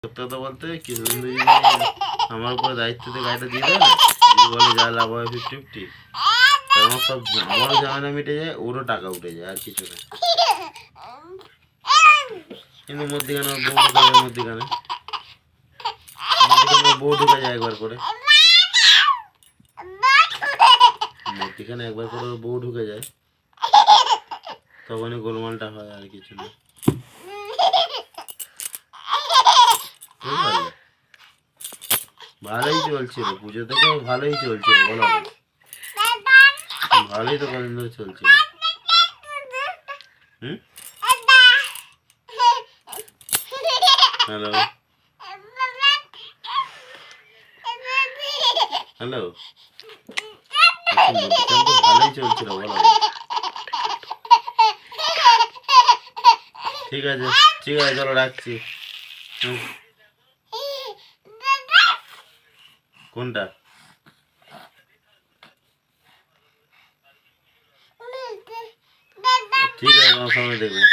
সত্যি কথা বলতে কিছুদিন যদি আমার উপরে দায়িত্ব দিয়ে গাড়িটা দিয়ে দেয় না, যদি বলে যা লাভ হয় 50-50, আমার সব আমারও ঝামেলা মিটে যায়, ওরও টাকা উঠে যায়, আর কিছু না। কিন্তু মধ্যিখানে ওর বউ ঢুকে যায়, মধ্যিখানে ওর বউ ঢুকে যায় একবার করে, মধ্যিখানে একবার করে ওর বউ ঢুকে যায়, তখনই গোলমালটা হয়, আর কিছু না। ভালোই চলছিল পুজো থেকে, ভালোই চলছিল বলো, ভালোই তো কদিন ধরে চলছিল। হুম, হ্যালো হ্যালো, মধ্যখানে তো ভালোই চলছিল বলো। ঠিক আছে ঠিক আছে, চলো রাখছি। কোনটা? ঠিক আছে, তোমার সামনে দেখবো।